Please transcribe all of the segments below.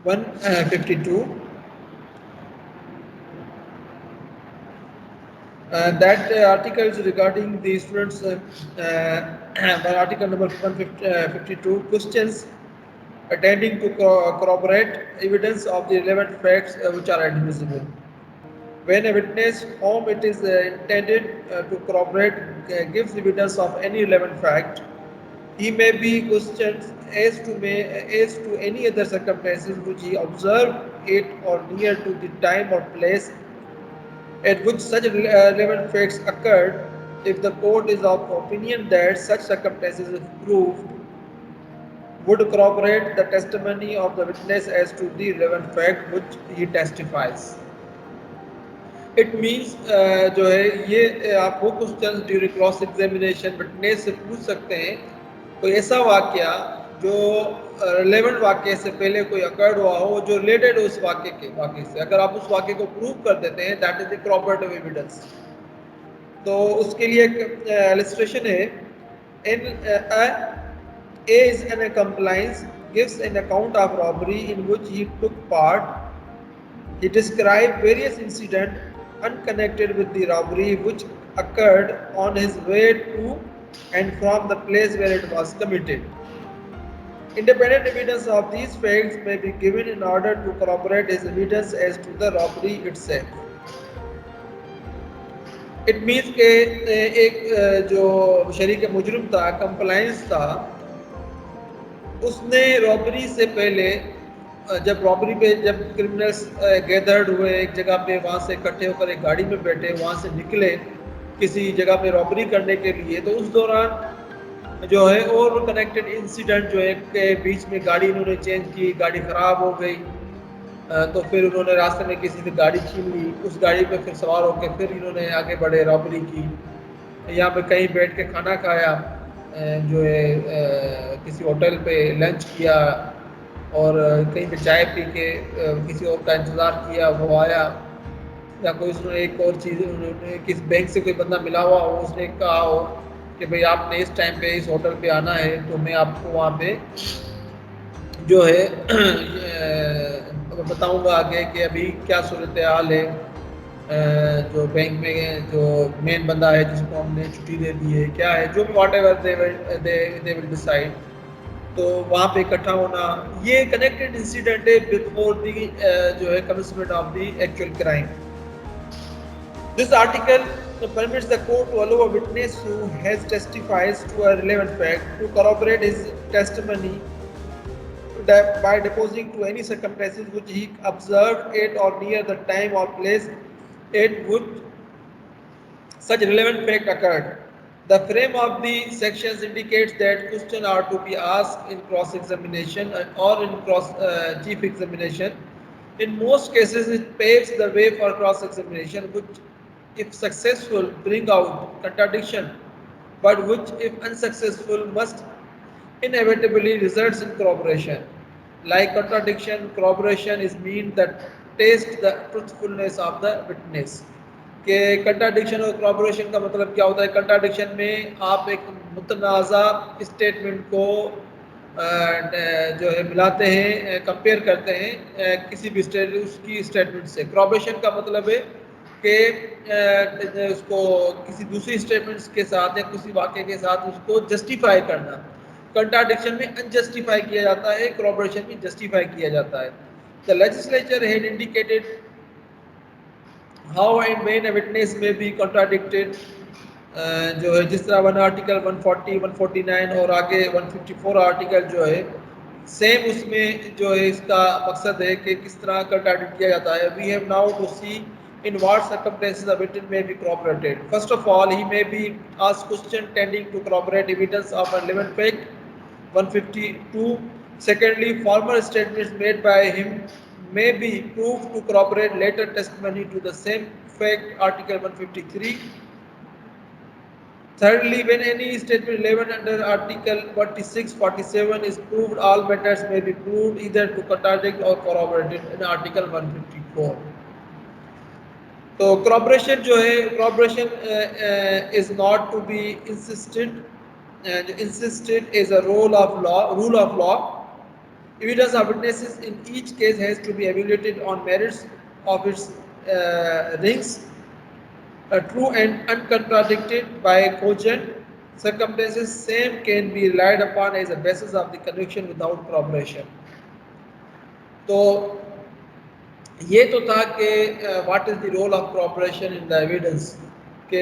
152. That article is regarding the students, by article number 152, questions attending to corroborate evidence of the relevant facts which are admissible. When a witness whom it is intended to corroborate gives evidence of any relevant fact, he may be questioned as to any other circumstances which he observed it or near to the time or place at which such relevant facts occurred. If the court is of opinion that such circumstances, if proved, would corroborate the testimony of the witness as to the relevant fact which he testifies. It means جو ہے یہ آپ وہ question during cross examination witness سے پوچھ سکتے ہیں کوئی ایسا واقعہ جو ریلیونٹ واقعے سے پہلے کوئی اکرڈ ہوا ہو جو ریلیٹڈ ہو اس واقعے سے. اگر آپ اس واقعے کو پروو کر دیتے ہیں دیٹ از دی کراپریٹو ایویڈنس. تو اس کے لیے ایک السٹریشن ہے. A is an accomplice gives an account of robbery in which he took part. He described various incidents unconnected with the robbery which occurred on his way to and from the place where it was committed. Independent evidence of these facts may be given in order to corroborate his evidence as to the robbery itself. It means کہ ایک جو شریک مجرم تھا, compliance تھا, اس نے رابری سے پہلے جب رابری پہ جب کرمنلس گیدرڈ ہوئے ایک جگہ پہ, وہاں سے اکٹھے ہو کر ایک گاڑی میں بیٹھے, وہاں سے نکلے کسی جگہ پہ رابری کرنے کے لیے, تو اس دوران جو ہے اور کنیکٹڈ انسیڈنٹ جو ہے کہ بیچ میں گاڑی انہوں نے چینج کی, گاڑی خراب ہو گئی, تو پھر انہوں نے راستے میں کسی سے گاڑی چھین لی, اس گاڑی پہ پھر سوار ہو کے پھر انہوں نے آگے بڑھے, رابری کی. یہاں پہ کہیں بیٹھ کے کھانا کھایا, جو ہے کسی ہوٹل پہ لنچ کیا, اور کہیں پہ چائے پی کے کسی اور کا انتظار کیا, وہ آیا, یا کوئی اس نے ایک اور چیز انہوں نے کس بینک سے کوئی بندہ ملا ہوا ہو, اس نے کہا ہو کہ بھئی آپ نے اس ٹائم پہ اس ہوٹل پہ آنا ہے, تو میں آپ کو وہاں پہ جو ہے بتاؤں گا آگے کہ ابھی کیا صورتحال ہے, جو بینک میں جو مین بندہ ہے جس کو ہم نے چھٹی دے دی ہے, کیا ہے, جو بھی whatever they will decide. تو وہاں پہ اکٹھا ہونا, یہ کنیکٹڈ انسیڈنٹ ہے بفور دی جو ہے commencement of the actual crime. This article permits the court to allow a witness who has testified to a relevant fact to corroborate his testimony by deposing to any circumstances which he observed at or near the time or place at which such relevant fact occurred. The frame of the sections indicates that questions are to be asked in cross-examination or in chief examination. In most cases, it paves the way for cross-examination, which, if successful, bring out contradiction, but which, if unsuccessful, must inevitably results in corroboration. Like contradiction, corroboration is mean that test the truthfulness of the witness. کہ contradiction اور corroboration کا مطلب کیا ہوتا ہے. Contradiction میں آپ ایک متنازع اسٹیٹمنٹ کو جو ہے ملاتے ہیں, کمپیئر کرتے ہیں کسی بھی اس کی اسٹیٹمنٹ سے. corroboration کا مطلب ہے کہ اس کو کسی دوسری اسٹیٹمنٹس کے ساتھ یا کسی واقعے کے ساتھ اس کو جسٹیفائی کرنا. کنٹراڈکشن میں انجسٹیفائی کیا جاتا ہے, corroboration میں جسٹیفائی کیا جاتا ہے. The legislature had indicated how and when a witness may be contradicted, جو ہے جس طرح آرٹیکل 140, 149 اور آگے 154 آرٹیکل جو ہے سیم, اس میں جو ہے اس کا مقصد ہے کہ کس طرح کنٹراڈکٹ کیا جاتا ہے. We have now to see in what circumstances a witness may be corroborated. First of all, he may be asked question tending to corroborate evidence of a relevant fact, 152. Secondly, former statements made by him may be proved to corroborate later testimony to the same fact, article 153. Thirdly, when any statement relevant under article 46, 47 is proved, all matters may be proved either to contradict or corroborate in article 154. تو corroboration جو ہے, corroboration is not to be insisted as a rule of law. Evidence of witnesses in each case has to be evaluated on merits of its rings, true and uncontradicted by cogent circumstances. Same can be relied upon as a basis of the conviction without corroboration. تو یہ تو تھا کہ what is the role of corroboration in the evidence، کہ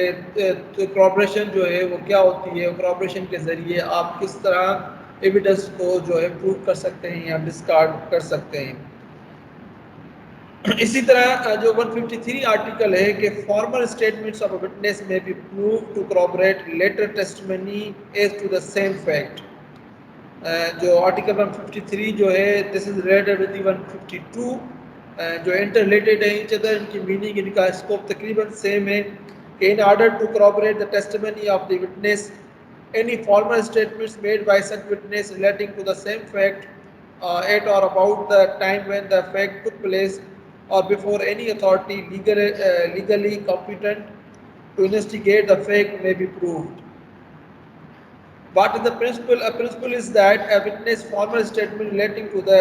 corroboration جو ہے وہ کیا ہوتی ہے، corroboration کے ذریعے آپ کس طرح ایویڈنس کو جو ہے پروو کر سکتے ہیں یا ڈسکارڈ کر سکتے ہیں۔ اسی طرح جو 153 آرٹیکل ہے کہ formal statements of a witness may be prove to corroborate later testimony as to the same fact۔ جو آرٹیکل 153 جو ہے دس از ریلیٹڈ ود 152 جو انٹر ریلیٹڈ ہے ایچ ادر، ان کی میننگ ان کا اسکوپ تقریباً سیم ہے کہ in order to corroborate the testimony of the witness any formal statements made by such witness relating to the same fact at or about the time when the fact took place or before any authority legally competent to investigate the fact may be proved۔ What is the principle? A principle is that a witness formal statement relating to the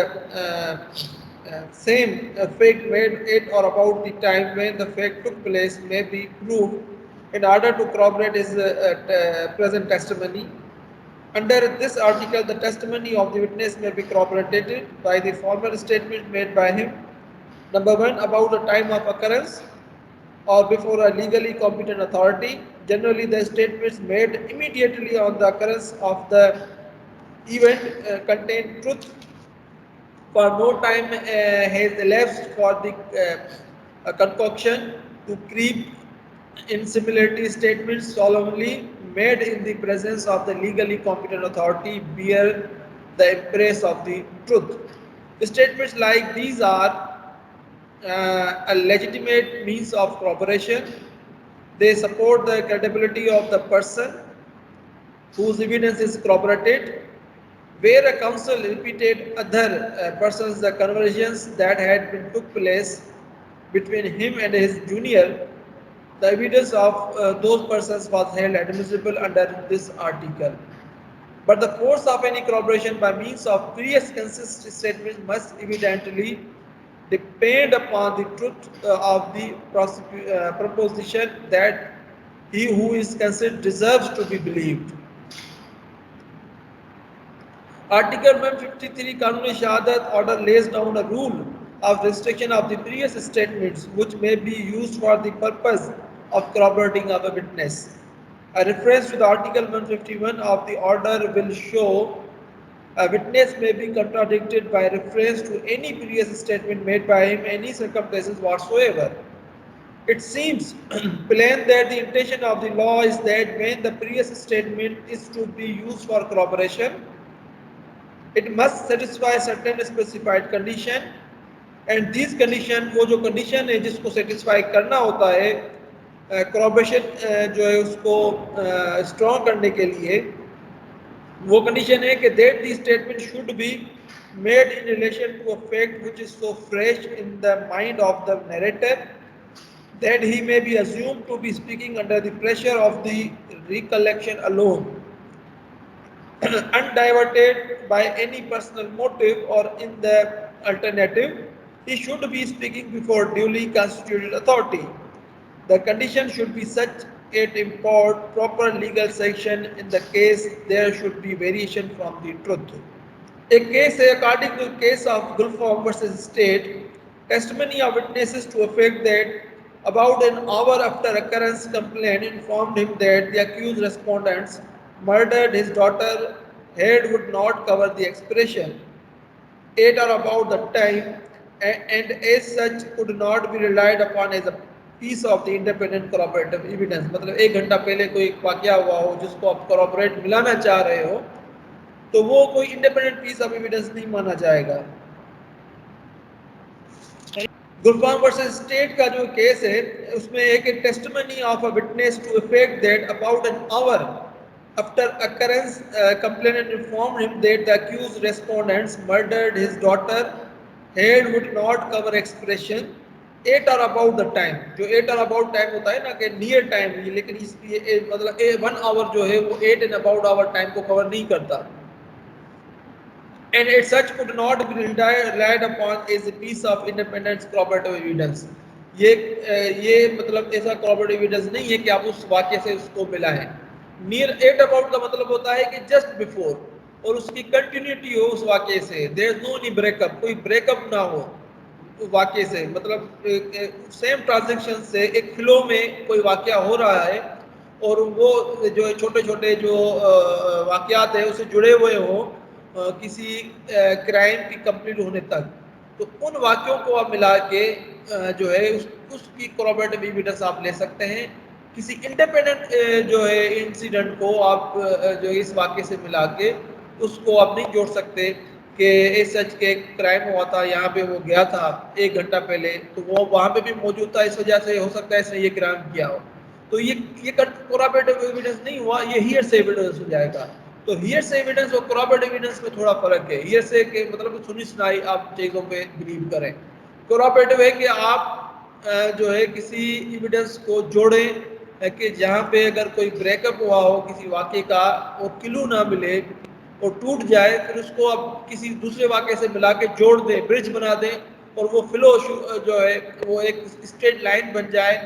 same fact made at or about the time when the fact took place may be proved in order to corroborate his present testimony. Under this article, the testimony of the witness may be corroborated by the formal statement made by him. Number one, about the time of occurrence or before a legally competent authority. Generally, the statements made immediately on the occurrence of the event contain truth, for no time has elapsed for the concoction to creep in similarity. Statements solemnly made in the presence of the legally competent authority bear the impress of the truth. Statements like these are a legitimate means of corroboration. They support the credibility of the person whose evidence is corroborated. Where a counsel repeated other persons the conversations that had been took place between him and his junior, the evidence of those persons was held admissible under this article. But the force of any corroboration by means of previous consistent statements must evidently depend upon the truth of the proposition that he who is considered deserves to be believed. Article 153 Qanun Shahadat order lays down a rule of restriction of the previous statements which may be used for the purpose of corroborating of a witness. A reference to the Article 151 of the order will show a witness may be contradicted by reference to any previous statement made by him in any circumstances whatsoever. It seems plain that the intention of the law is that when the previous statement is to be used for corroboration, it must satisfy certain specified condition, and these condition وہ جو condition ہے جس کو satisfy کرنا ہوتا ہے corroboration جو ہے اس کو strong کرنے کے لیے، وہ condition ہے کہ that the statement should be made in relation to a fact which is so fresh in the mind of the narrator that he may be assumed to be speaking under the pressure of the recollection alone, undiverted by any personal motive, or in the alternative, he should be speaking before duly constituted authority. The condition should be such it import proper legal sanction in the case there should be variation from the truth. A case, according to the case of Gulfam versus State, testimony of witnesses to effect that about an hour after occurrence complaint informed him that the accused respondents murdered his daughter head would not cover the expression at or about the time, and as such could not be relied upon as a piece of the independent corroborative evidence. مطلب ایک گھنٹہ پہلے کوئی واقعہ ہوا ہو جس کو آپ corroborate ملانا چاہ رہے ہو تو وہ کوئی independent piece of evidence نہیں مانا جائے گا۔ گلفام ورسز اسٹیٹ کا جو کیس ہے اس میں ایک testimony of a witness to effect that about an hour after occurrence complainant informed him that the accused respondents murdered his daughter head would not cover expression at or about the time. جو at or about time ہوتا ہے نا کہ near time ہی، لیکن اس لیے مطلب 1 hour جو ہے وہ at and about hour time کو cover نہیں کرتا۔ and as such could not be relied upon as a piece of independent corroborative evidence. یہ مطلب ایسا corroborative evidence نہیں ہے کہ آپ اس واقعے سے اس کو ملا ہے. near at about کا مطلب ہوتا ہے کہ just before اور اس کی کنٹینیوٹی ہو اس واقعے سے. there is no any break up, کوئی بریک اپ نہ ہو واقعے سے. مطلب سیم ٹرانزیکشن سے ایک فلو میں کوئی واقعہ ہو رہا ہے اور وہ جو چھوٹے چھوٹے جو واقعات ہیں اسے جڑے ہوئے ہوں کسی کرائم کی کمپلیٹ ہونے تک, تو ان واقعوں کو آپ ملا کے جو ہے اس کی corroborative ایویڈنس آپ لے سکتے ہیں. کسی انڈیپینڈنٹ جو ہے انسیڈنٹ کو آپ جو اس واقعے سے ملا کے اس کو آپ نہیں جوڑ سکتے کہ ایس سچ کے کرائم ہوا تھا یہاں پہ وہ گیا تھا 1 گھنٹہ پہلے تو وہ وہاں پہ بھی موجود تھا, اس وجہ سے ہو سکتا ہے اس نے یہ کرائم کیا ہو. تو یہ corroborative ایویڈنس نہیں ہوا, یہ ہیئرسے ایویڈنس ہو جائے گا. تو ہیئرسے ایویڈنس اور corroborative ایویڈنس میں تھوڑا فرق ہے. ہیئرسے کے مطلب سنی سنائی آپ چیزوں پہ بلیو کریں. corroborative ہے کہ آپ جو ہے کسی ایویڈنس کو جوڑیں کہ جہاں پہ اگر کوئی بریک اپ ہوا ہو کسی واقعے کا اور کلو نہ ملے اور ٹوٹ جائے, پھر اس کو آپ کسی دوسرے واقعے سے ملا کے جوڑ دیں, برج بنا دیں اور وہ فلو جو ہے وہ ایک اسٹریٹ لائن بن جائے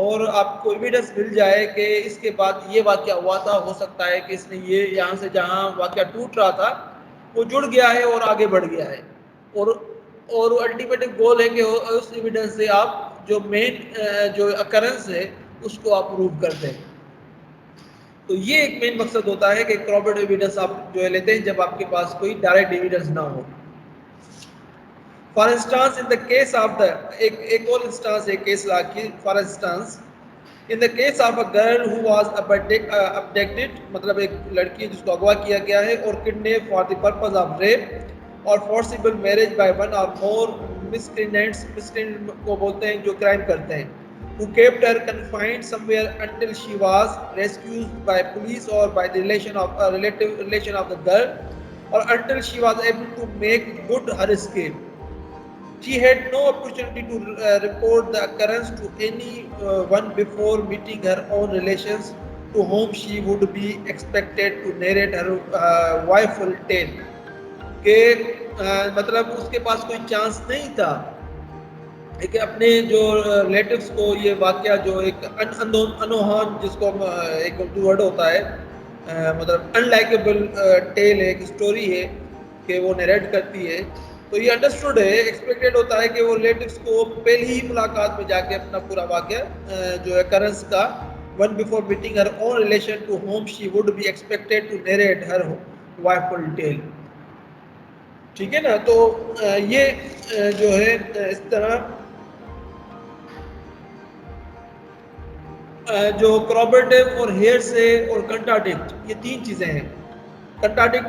اور آپ کو ایویڈنس مل جائے کہ اس کے بعد یہ واقعہ ہوا تھا. ہو سکتا ہے کہ اس نے یہ یہاں سے جہاں واقعہ ٹوٹ رہا تھا وہ جڑ گیا ہے اور آگے بڑھ گیا ہے, اور الٹیمیٹ گول ہے کہ اس ایویڈنس سے آپ جو مین جو اکرنس ہے اس کو آپ پروو کر دیں. تو یہ ایک مین مقصد ہوتا ہے کہ corroborative ایویڈنس آپ جو ہے لیتے ہیں جب آپ کے پاس کوئی ڈائریکٹ ایویڈنس نہ ہو. For instance in the case of the ایک اور انسٹانس ہے کیس لا کی. For instance in the case of a girl who was abducted, مطلب ایک لڑکی جس کو اغوا کیا گیا ہے اور kidnapped for the purpose of rape اور فورسیبل میرج بائی ون اور مور miscreants, miscreant کو بولتے ہیں جو کرائم کرتے ہیں, who kept her confined somewhere until she was rescued by police or by the relation of the girl, or until she was able to make good her escape. She had no opportunity to report the occurrence to anyone before meeting her own relations, to whom she would be expected to narrate her woful tale. کہ مطلب اس کے پاس کوئی chance نہیں تھا کہ اپنے جو relatives کو یہ واقعہ جو ایک انوہان جس کو ایک اردو ورڈ ہوتا ہے مطلب ان لائکیبل ٹیل ہے, ایک اسٹوری ہے کہ وہ نیریٹ کرتی ہے, تو یہ انڈرسٹوڈ ہے, ایکسپیکٹڈ ہوتا ہے کہ وہ ریلیٹیوز کو پہلی ہی ملاقات میں جا کے اپنا پورا واقعہ جو اکرنس کا one before meeting her own relation to whom she would be expected to narrate her woeful tale. ٹھیک ہے نا. تو یہ جو ہے اس طرح جو corroborative اور ہیئرسے اور کنٹراڈکٹ یہ 3 چیزیں ہیں. کنٹراڈکٹ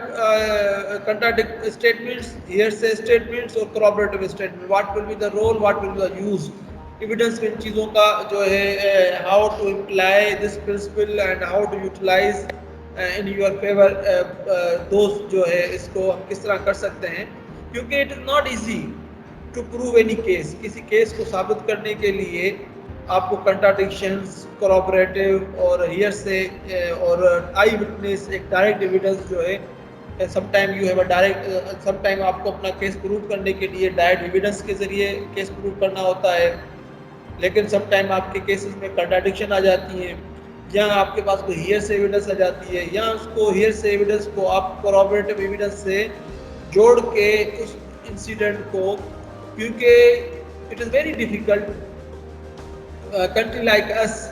اسٹیٹمنٹس, ہیئرسے اسٹیٹمنٹس اور corroborative statement. What will be the role, what will be the use evidence میں ان چیزوں کا جو ہے how to employ this principle and how to utilize in your favour دوست جو ہے اس کو ہم کس طرح کر سکتے ہیں, کیونکہ it is not easy to prove any case. کسی کیس کو ثابت کرنے کے لیے آپ کو کنٹراڈکشنز, corroborative اور ہیئرسے اور آئی وٹنس, ایک ڈائریکٹ ایویڈنس جو ہے some time you have a direct, some time آپ کو اپنا کیس پروو کرنے کے لیے ڈائریکٹ ایویڈنس کے ذریعے کیس پروو کرنا ہوتا ہے, لیکن سم ٹائم آپ کے کیسز میں کنٹراڈکشن آ جاتی ہیں, یا آپ کے پاس کوئی ہیئرسے ایویڈنس آ جاتی ہے, یا اس کو ہیئرسے ایویڈنس کو آپ corroborative ایویڈنس سے جوڑ کے اس انسیڈنٹ کو, کیونکہ it is very difficult country like اس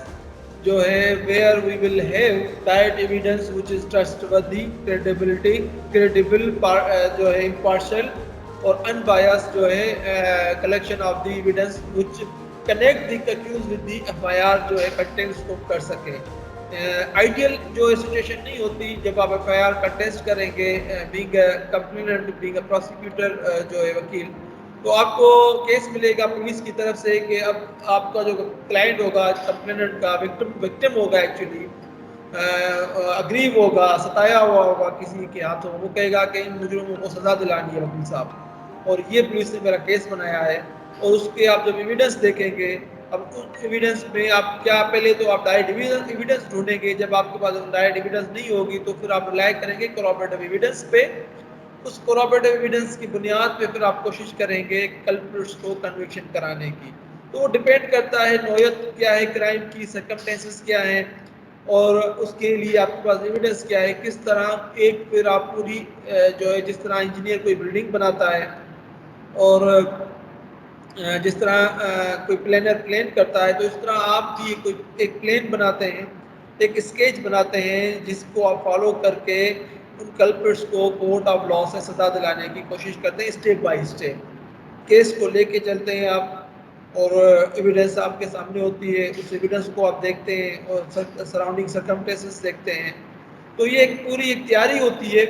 جو ہے where we will have direct evidence which is trustworthy, credible جو ہے امپارشل اور انبائس جو ہے collection of the evidence which connect the accused with the F I R جو ہے کنٹینٹس کو کر سکے. آئیڈیل جو سچویشن نہیں ہوتی جب آپ ایف آئی آر کا ٹیسٹ کریں گے being a complainant, being a prosecutor جو ہے وکیل, تو آپ کو کیس ملے گا پولیس کی طرف سے کہ اب آپ کا جو کلائنٹ ہوگا کمپلیننٹ کا وکٹم ہوگا ایکچولی اگریو ہوگا, ستایا ہوا ہوگا کسی کے ہاتھوں, وہ کہے گا کہ ان مجرموں کو سزا دلانی ہے وکیل صاحب, اور یہ پولیس نے میرا کیس بنایا ہے. اور اس کے آپ جب ایویڈنس دیکھیں گے, اب اس ایویڈنس میں آپ کیا پہلے تو آپ ڈائریکٹ ایویڈنس ڈھونڈیں گے, جب آپ کے پاس ڈائریکٹ ایویڈنس نہیں ہوگی تو پھر آپ ریلائی کریں گے corroborative ایویڈنس پہ, اس کورابریٹو ایویڈنس کی بنیاد پہ پھر آپ کوشش کریں گے کلپریٹس کو کنوکشن کرانے کی. تو وہ ڈپینڈ کرتا ہے نوعیت کیا ہے کرائم کی، سرکمسٹینسز کیا ہیں، اور اس کے لیے آپ کے پاس ایویڈنس کیا ہے. کس طرح ایک پھر آپ پوری جو ہے جس طرح انجینئر کوئی بلڈنگ بناتا ہے اور جس طرح کوئی پلینر پلین کرتا ہے، تو اس طرح آپ بھی ایک پلین بناتے ہیں، ایک اسکیچ بناتے ہیں جس کو آپ فالو کر کے ان کلپریٹس کو کورٹ آف لا سے سزا دلانے کی کوشش کرتے ہیں اسٹیپ بائی اسٹیپ. کیس کو لے کے چلتے ہیں آپ، اور ایویڈنس آپ کے سامنے ہوتی ہے، اس ایویڈنس کو آپ دیکھتے ہیں اور سراؤنڈنگ سرکمسٹینسز دیکھتے ہیں. تو یہ ایک پوری ایک تیاری ہوتی ہے.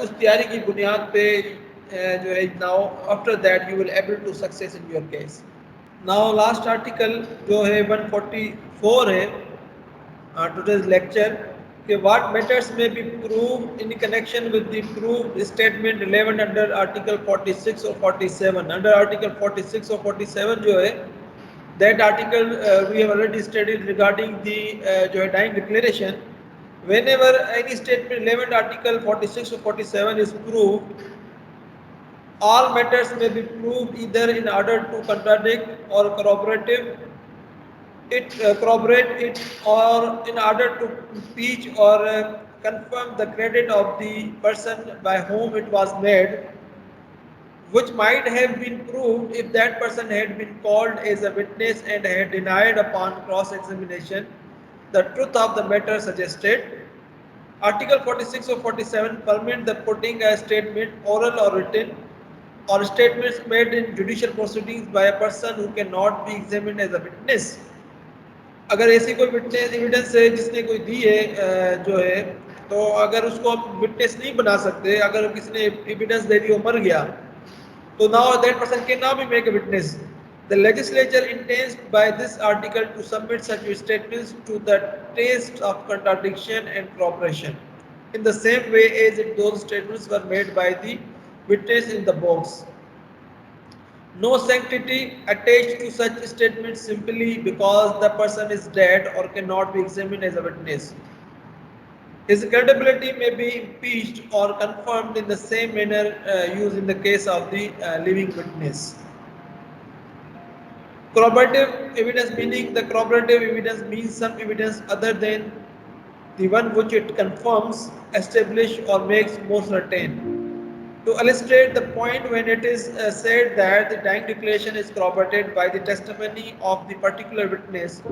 اس تیاری کی بنیاد پہ جو ہے now after that you will able to success in your case. Now last article جو ہے 144 ہے ٹوڈیز لیکچر کہ what matters may be prove in connection with the proved statement relevant under article 46 اور 47. انڈر آرٹیکل 46 اور 47 جو ہے that article we have already studied regarding the جو ہے dying declaration. Whenever any statement relevant article 46 or 47 is proved, all matters may be proved either in order to contradict or corroborate it, or in order to impeach or confirm the credit of the person by whom it was made, which might have been proved if that person had been called as a witness and had denied upon cross-examination the truth of the matter suggested. Article 46 or 47 permit the putting a statement, oral or written, or statements made in judicial proceedings by a person who cannot be examined as a witness. اگر ایسی کوئی witness evidence ہے جس نے کوئی دی ہے جو ہے، تو اگر اس کو آپ وٹنس نہیں بنا سکتے، اگر کسی نے ایویڈنس دے دی وہ مر گیا، تو now that person cannot be make a witness. The legislature intends by this article to submit such statements to the test of contradiction and corroboration in the same way as if those statements were made by the witness in the box. No sanctity attached to such statements simply because the person is dead or cannot be examined as a witness. His credibility may be impeached or confirmed in the same manner used in the case of the living witness. Corroborative evidence, meaning the corroborative evidence means some evidence other than the one which it confirms, establishes or makes more certain. To illustrate the point, when it is said that the dying declaration is corroborated by the testimony of the particular witness,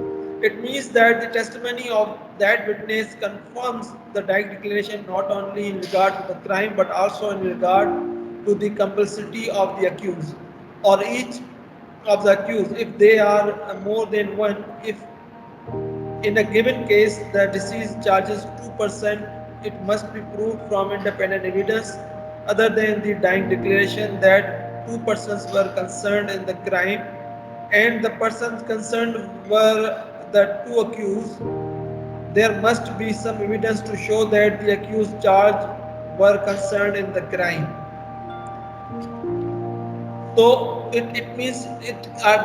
it means that the testimony of that witness confirms the dying declaration not only in regard to the crime but also in regard to the complicity of the accused or each of the accused, if they are more than one. If in a given case the deceased charges 2%, it must be proved from independent evidence other than the dying declaration that two persons were concerned in the crime and the persons concerned were the two accused. There must be some evidence to show that the accused charged were concerned in the crime. So it means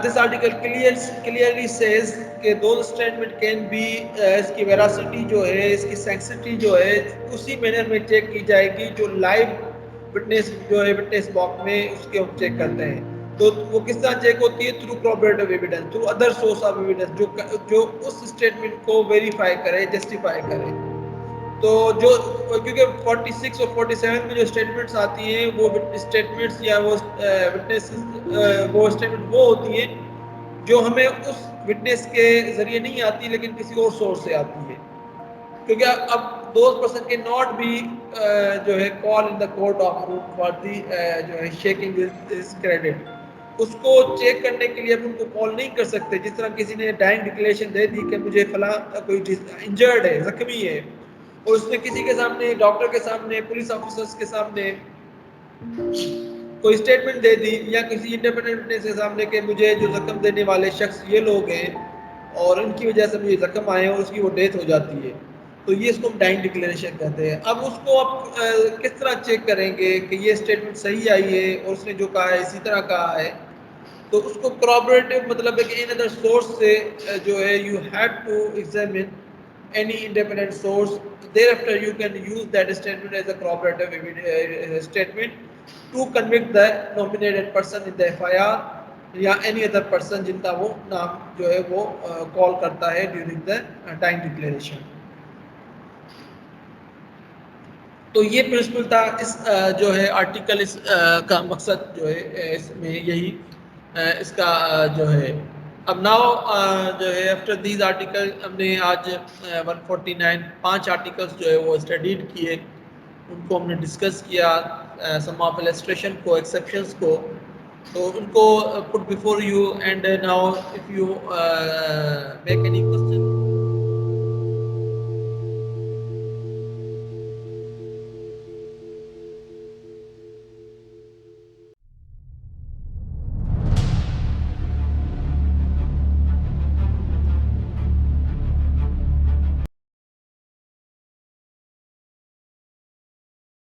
this article clearly says کہ those statement can be اس کی veracity جو ہے، اس کی sanctity جو ہے اسی manner میں check کی جائے گی جو لائیو وٹنس جو ہے وٹنس باکس میں اس کے ہم چیک کرتے ہیں. تو وہ کس طرح چیک ہوتی ہے؟ Through corroborative evidence, through other source of evidence جو اس اسٹیٹمنٹ کو ویریفائی کرے، جسٹیفائی کرے. تو جو کیونکہ 46 اور 47 میں جو اسٹیٹمنٹس آتی ہیں وہ اسٹیٹمنٹس یا وہ وٹنس وہ اسٹیٹمنٹ وہ ہوتی ہیں جو ہمیں اس وٹنس کے ذریعے نہیں آتی لیکن کسی اور سورس سے آتی ہے. کیونکہ اب دوز پرسن کے ناٹ بھی جو ہے call in the court of room for the جو ہے شیکنگ ہز کریڈٹ. اس کو چیک کرنے کے لیے اب ان کو کال نہیں کر سکتے. جس طرح کسی نے ڈائنگ ڈکلیریشن دے دی کہ مجھے فلاں کوئی انجرڈ ہے، زخمی ہے، اور اس نے کسی کے سامنے، ڈاکٹر کے سامنے، پولیس آفیسرز کے سامنے کوئی اسٹیٹمنٹ دے دی یا کسی انڈیپینڈنٹ وٹنس کے سامنے کہ مجھے جو زخم دینے والے شخص یہ لوگ ہیں اور ان کی وجہ سے مجھے زخم آئے ہیں اور اس کی وہ ڈیتھ ہو جاتی ہے، تو یہ اس کو ہم ڈائنگ ڈکلیریشن کہتے ہیں. اب اس کو آپ کس طرح چیک کریں گے کہ یہ اسٹیٹمنٹ صحیح آئی ہے اور اس نے جو کہا ہے اسی طرح کہا ہے؟ تو اس کو corroborative مطلب ہے کہ ان ادر سورس سے جو ہے you have to examine any independent source. Thereafter, you can use that statement as a corroborative statement to convict the nominated person in the FIR یا any other person جن کا وہ نام جو ہے وہ کال کرتا ہے during the time declaration. تو یہ پرنسپل تھا اس جو ہے آرٹیکل اس کا مقصد جو ہے اس میں یہی اس کا جو ہے. اب ناؤ جو ہے آفٹر دیز آرٹیکل ہم نے آج 149 5 آرٹیکلس جو ہے وہ اسٹڈیڈ کیے, ان کو ہم نے ڈسکس کیا, سم آف السٹریشن کو, ایکسیپشنس کو, تو ان کو put before you. And now if you make any question